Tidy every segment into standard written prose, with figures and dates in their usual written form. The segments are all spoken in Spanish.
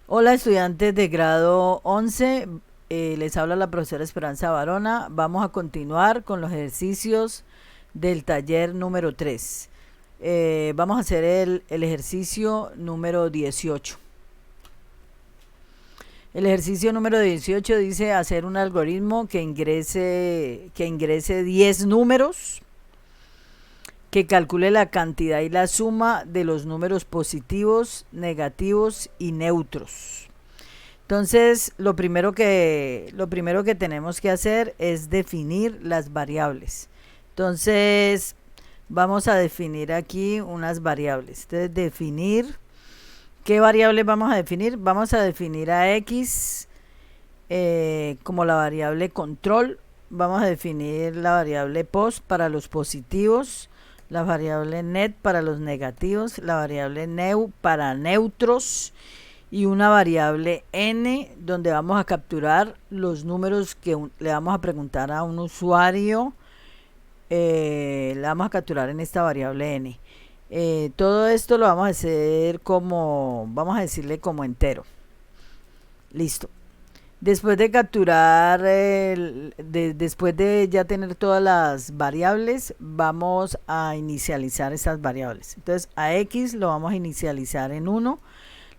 Hola estudiantes de grado 11, les habla la profesora Esperanza Barona. Vamos a continuar con los ejercicios del taller número 3. Vamos a hacer el ejercicio número 18. El ejercicio número 18 dice hacer un algoritmo que ingrese 10 números, que calcule la cantidad y la suma de los números positivos, negativos y neutros. Entonces, lo primero que tenemos que hacer es definir las variables. Entonces, vamos a definir aquí unas variables. Entonces, definir, ¿qué variables vamos a definir? Vamos a definir a X como la variable control. Vamos a definir la variable post para los positivos, la variable net para los negativos, la variable new para neutros, y una variable n donde vamos a capturar los números que le vamos a preguntar a un usuario. La vamos a capturar en esta variable n. Todo esto lo vamos a hacer como, vamos a decirle como entero. Listo. Después de capturar, después de ya tener todas las variables, vamos a inicializar estas variables. Entonces a x lo vamos a inicializar en 1.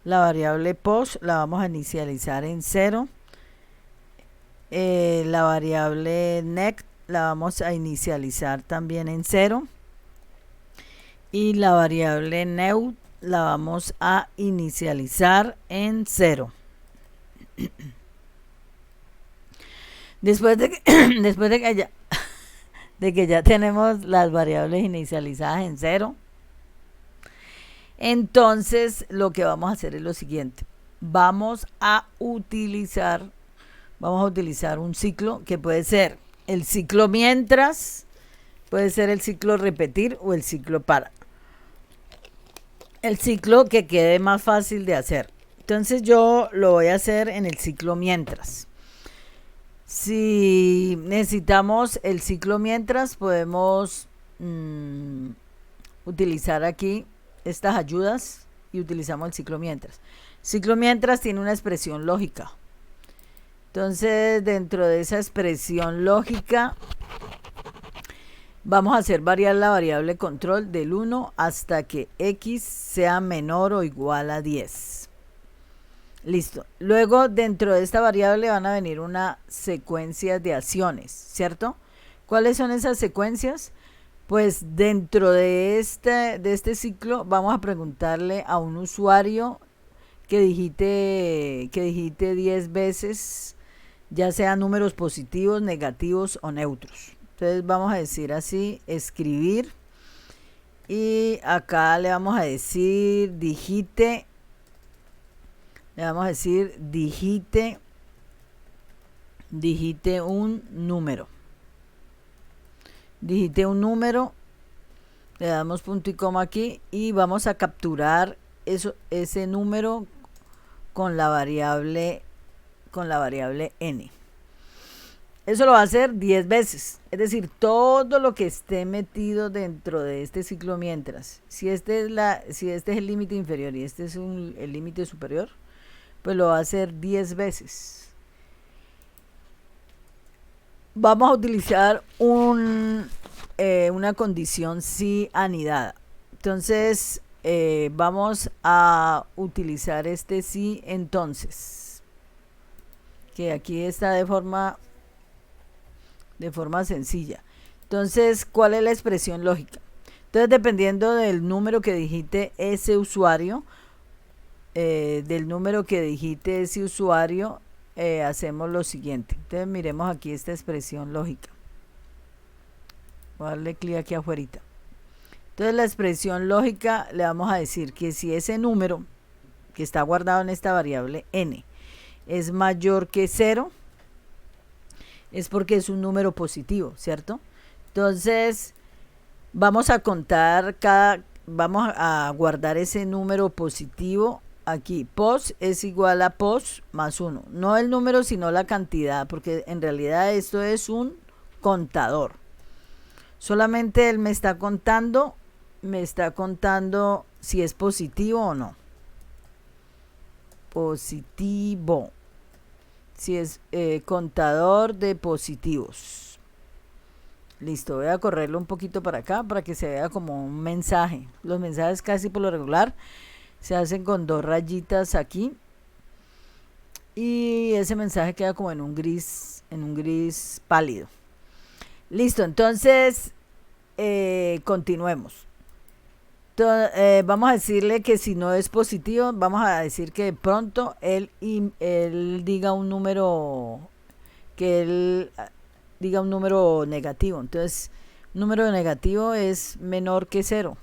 La variable post la vamos a inicializar en 0. La variable next la vamos a inicializar también en 0. Y la variable new la vamos a inicializar en 0. Después de que, después de que ya tenemos las variables inicializadas en 0, entonces lo que vamos a hacer es lo siguiente. Vamos a utilizar un ciclo que puede ser el ciclo mientras, puede ser el ciclo repetir o el ciclo para. El ciclo que quede más fácil de hacer. Entonces yo lo voy a hacer en el ciclo mientras. Si necesitamos el ciclo mientras, podemos utilizar aquí estas ayudas y utilizamos el ciclo mientras. Ciclo mientras tiene una expresión lógica. Entonces, dentro de esa expresión lógica, vamos a hacer variar la variable control del 1 hasta que x sea menor o igual a 10. Listo. Luego, dentro de esta variable van a venir una secuencia de acciones, ¿cierto? ¿Cuáles son esas secuencias? Pues dentro de este ciclo vamos a preguntarle a un usuario que digite 10 veces, ya sean números positivos, negativos o neutros. Entonces vamos a decir así, escribir, y acá le vamos a decir digite un número. Digite un número, le damos punto y coma aquí y vamos a capturar ese número con la variable n. Eso lo va a hacer 10 veces, es decir, todo lo que esté metido dentro de este ciclo mientras. Si este es el límite inferior y este es el límite superior, pues lo va a hacer 10 veces. Vamos a utilizar una condición si anidada. Entonces vamos a utilizar este si entonces, que aquí está de forma sencilla. Entonces, ¿cuál es la expresión lógica? Entonces, dependiendo del número que digite ese usuario, hacemos lo siguiente. Entonces, miremos aquí esta expresión lógica. Voy a darle clic aquí afuera. Entonces, la expresión lógica le vamos a decir que si ese número que está guardado en esta variable n es mayor que 0, es porque es un número positivo, ¿cierto? Entonces, vamos a guardar ese número positivo aquí. Post es igual a post más 1. No el número, sino la cantidad, porque en realidad esto es un contador. Solamente él me está contando si es positivo o no. positivo. Si es contador de positivos. Listo, voy a correrlo un poquito para acá para que se vea como un mensaje. Los mensajes casi por lo regular se hacen con 2 rayitas aquí. Y ese mensaje queda como en un gris pálido. Listo, entonces continuemos. Vamos a decirle que si no es positivo, vamos a decir que de pronto él diga un número, que él diga un número negativo. Entonces, un número negativo es menor que 0.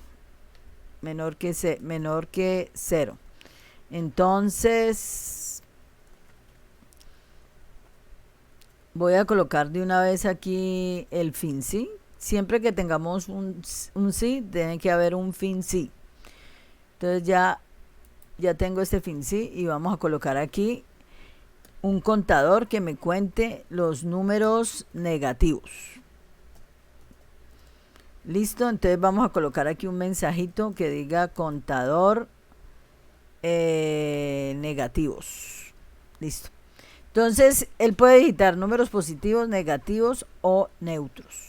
Menor que 0. Entonces, voy a colocar de una vez aquí el fin sí. Siempre que tengamos un sí, tiene que haber un fin sí. Entonces ya tengo este fin sí y vamos a colocar aquí un contador que me cuente los números negativos. Listo, entonces vamos a colocar aquí un mensajito que diga contador negativos. Listo. Entonces él puede digitar números positivos, negativos o neutros.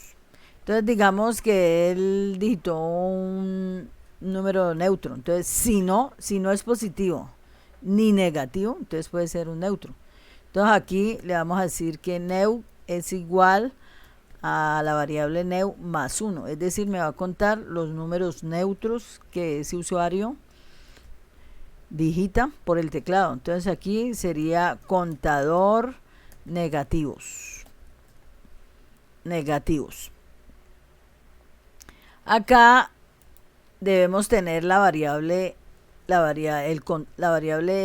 Entonces digamos que él digitó un número neutro. Entonces si no es positivo ni negativo, entonces puede ser un neutro. Entonces aquí le vamos a decir que neu es igual a la variable neu más 1. Es decir, me va a contar los números neutros que ese usuario digita por el teclado. Entonces aquí sería contador negativos. Acá debemos tener la variable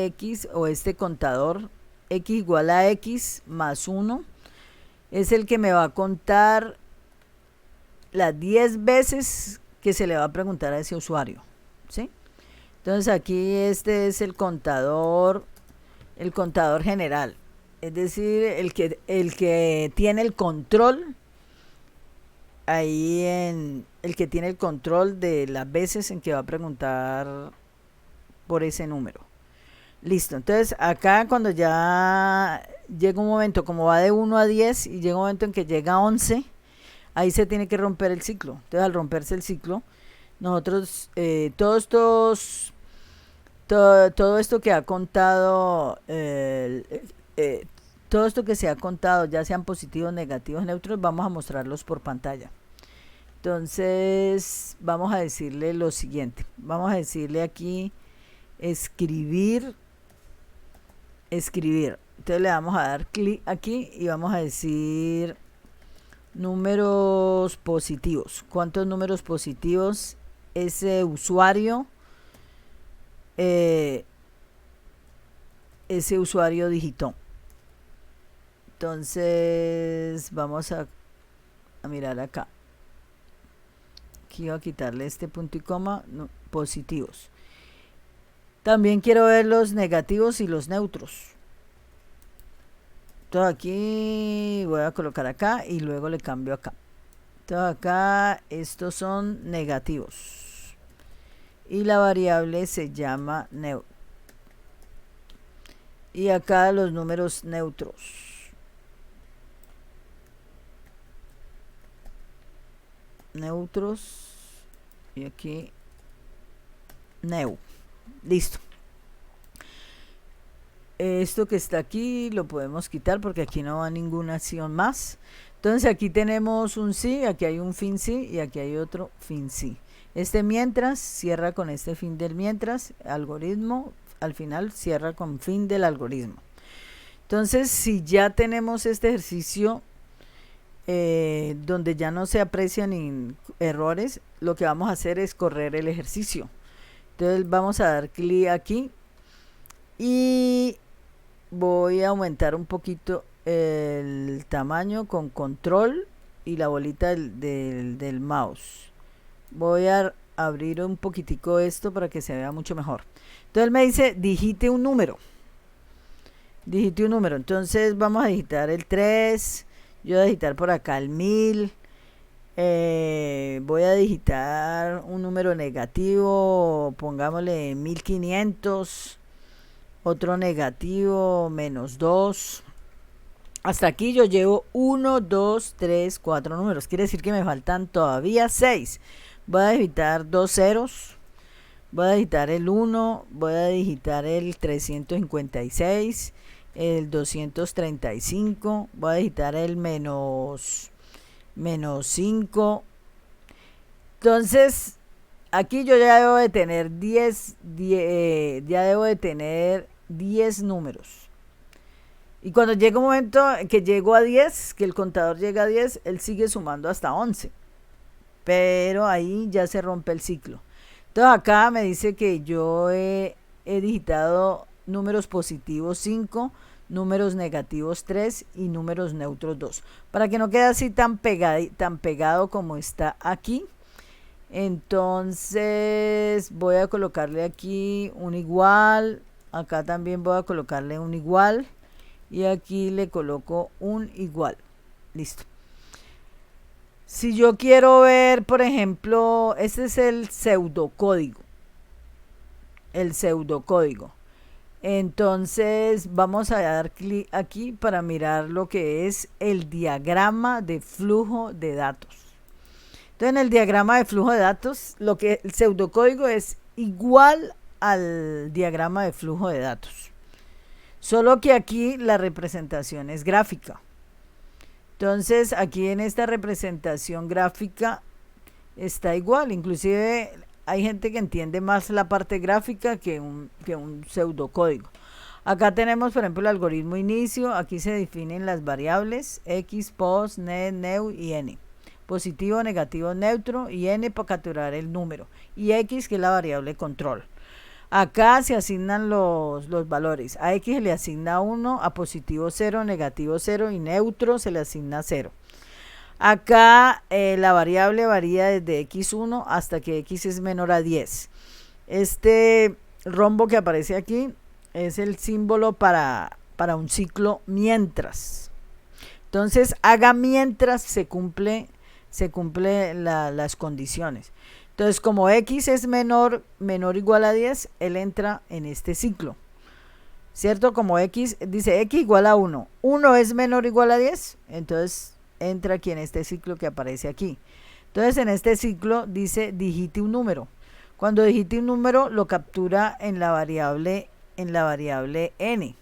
x o este contador x igual a x más 1 es el que me va a contar las 10 veces que se le va a preguntar a ese usuario, ¿sí? Entonces aquí este es el contador general, es decir, el que tiene el control ahí el que tiene el control de las veces en que va a preguntar por ese número. Listo, entonces acá cuando ya llega un momento, como va de 1 a 10 y llega un momento en que llega a 11, ahí se tiene que romper el ciclo. Entonces al romperse el ciclo, nosotros todo esto que ha contado todo esto que se ha contado, ya sean positivos, negativos, neutros, vamos a mostrarlos por pantalla. Entonces vamos a decirle lo siguiente, vamos a decirle aquí escribir. Entonces le vamos a dar clic aquí y vamos a decir números positivos. ¿Cuántos números positivos ese usuario digitó? Entonces vamos a mirar acá. Aquí voy a quitarle este punto y coma, no, positivos. También quiero ver los negativos y los neutros. Entonces aquí voy a colocar acá y luego le cambio acá. Entonces acá estos son negativos. Y la variable se llama neutro. Y acá los números neutros. Y aquí neu. Listo. Esto que está aquí lo podemos quitar porque aquí no va ninguna acción más. Entonces aquí tenemos un sí, aquí hay un fin sí y aquí hay otro fin sí. Este mientras cierra con este fin del mientras, algoritmo al final cierra con fin del algoritmo. Entonces si ya tenemos este ejercicio donde ya no se aprecian errores, lo que vamos a hacer es correr el ejercicio. Entonces vamos a dar clic aquí y voy a aumentar un poquito el tamaño con control y la bolita del mouse. Voy a abrir un poquitico esto para que se vea mucho mejor. Entonces él me dice digite un número. Entonces vamos a digitar el 3. Yo voy a digitar por acá el 1000. Voy a digitar un número negativo, pongámosle 1500. otro negativo, -2. Hasta aquí yo llevo 1, 2, 3, 4 números. Quiere decir que me faltan todavía 6. Voy a digitar 2 ceros. Voy a digitar el 1. Voy a digitar el 356. El 235. Voy a digitar el menos 5. Entonces, aquí yo ya debo de tener 10 números. Y cuando llega un momento que llego a 10, que el contador llega a 10, él sigue sumando hasta 11. Pero ahí ya se rompe el ciclo. Entonces acá me dice que yo he digitado números positivos 5, números negativos 3 y números neutros 2. Para que no quede así tan pegado como está aquí. Entonces voy a colocarle aquí un igual. Acá también voy a colocarle un igual. Y aquí le coloco un igual. Listo. Si yo quiero ver, por ejemplo, este es el pseudocódigo. Entonces vamos a dar clic aquí para mirar lo que es el diagrama de flujo de datos. Entonces en el diagrama de flujo de datos, el pseudocódigo es igual al diagrama de flujo de datos. Solo que aquí la representación es gráfica. Entonces aquí en esta representación gráfica está igual. Inclusive hay gente que entiende más la parte gráfica que un pseudocódigo. Acá tenemos, por ejemplo, el algoritmo inicio. Aquí se definen las variables x, pos, net, neu y n. Positivo, negativo, neutro y n para capturar el número. Y x, que es la variable control. Acá se asignan los valores. A x se le asigna 1, a positivo 0, negativo 0 y neutro se le asigna 0. Acá la variable varía desde x1 hasta que x es menor a 10. Este rombo que aparece aquí es el símbolo para un ciclo mientras. Entonces haga mientras se cumple las condiciones. Entonces, como x es menor o igual a 10, él entra en este ciclo. ¿Cierto? Como x, dice x igual a 1. 1 es menor o igual a 10, entonces entra aquí en este ciclo que aparece aquí. Entonces, en este ciclo dice digite un número. Cuando digite un número, lo captura en la variable n.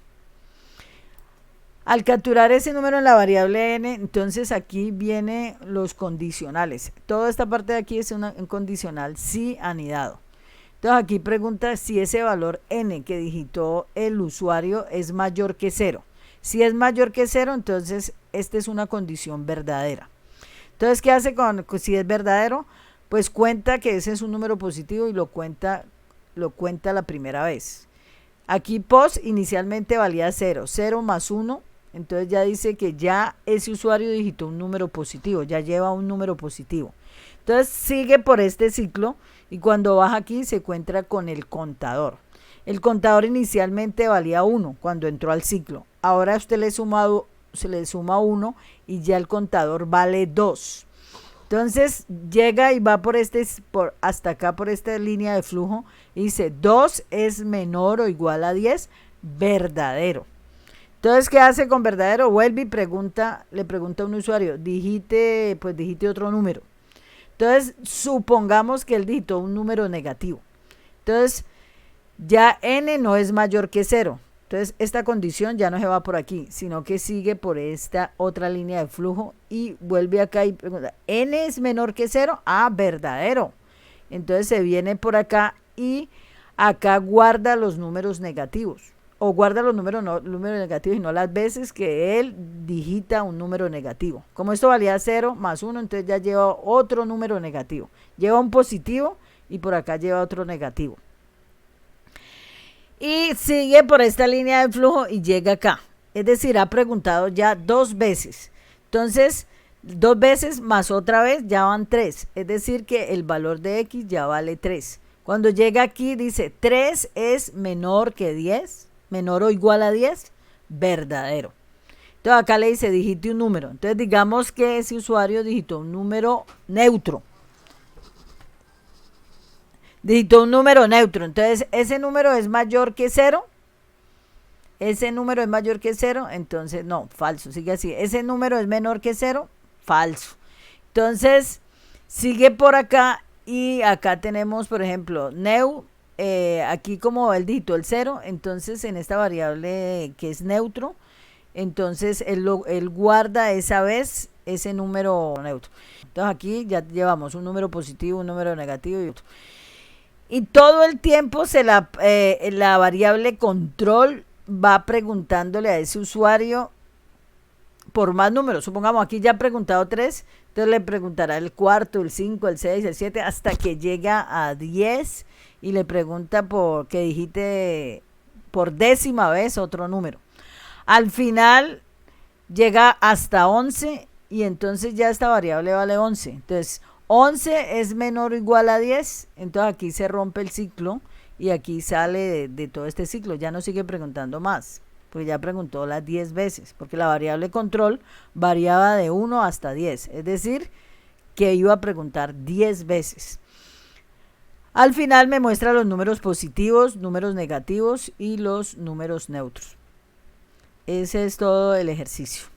Al capturar ese número en la variable n, entonces aquí vienen los condicionales. Toda esta parte de aquí es un condicional si anidado. Entonces aquí pregunta si ese valor n que digitó el usuario es mayor que 0. Si es mayor que 0, entonces esta es una condición verdadera. Entonces, ¿qué hace si es verdadero? Pues cuenta que ese es un número positivo y lo cuenta la primera vez. Aquí pos inicialmente valía 0. 0 más 1. Entonces ya dice que ya ese usuario digitó un número positivo, ya lleva un número positivo. Entonces sigue por este ciclo y cuando baja aquí se encuentra con el contador. El contador inicialmente valía 1 cuando entró al ciclo. Ahora usted se le suma 1 y ya el contador vale 2. Entonces llega y va hasta acá por esta línea de flujo y dice 2 es menor o igual a 10, verdadero. Entonces, ¿qué hace con verdadero? Vuelve y le pregunta a un usuario, digite otro número. Entonces, supongamos que él digitó un número negativo. Entonces, ya n no es mayor que 0. Entonces, esta condición ya no se va por aquí, sino que sigue por esta otra línea de flujo y vuelve acá y pregunta, ¿n es menor que 0? Ah, verdadero. Entonces, se viene por acá y acá guarda los números negativos. O guarda los números negativos y no las veces que él digita un número negativo. Como esto valía 0 más 1, entonces ya lleva otro número negativo. Lleva un positivo y por acá lleva otro negativo. Y sigue por esta línea de flujo y llega acá. Es decir, ha preguntado ya 2 veces. Entonces, 2 veces más otra vez ya van 3. Es decir, que el valor de x ya vale 3. Cuando llega aquí dice 3 es menor que 10. Menor o igual a 10, verdadero. Entonces acá le dice digite un número. Entonces digamos que ese usuario digitó un número neutro. Entonces ese número es mayor que 0. ese número es mayor que 0, entonces no, falso, sigue así. Ese número es menor que 0, falso. Entonces, sigue por acá y acá tenemos, por ejemplo, new, aquí como el dígito, el 0, entonces en esta variable que es neutro, entonces él guarda esa vez ese número neutro. Entonces aquí ya llevamos un número positivo, un número negativo y otro. Y todo el tiempo la variable control va preguntándole a ese usuario por más números. Supongamos aquí ya ha preguntado 3, entonces le preguntará el cuarto, el 5, el 6, el 7, hasta que llega a 10 y le pregunta por que digite por 10ª vez otro número. Al final llega hasta 11 y entonces ya esta variable vale 11. Entonces 11 es menor o igual a 10, entonces aquí se rompe el ciclo y aquí sale de todo este ciclo, ya no sigue preguntando más, porque ya preguntó las 10 veces, porque la variable control variaba de 1 hasta 10, es decir, que iba a preguntar 10 veces. Al final me muestra los números positivos, números negativos y los números neutros. Ese es todo el ejercicio.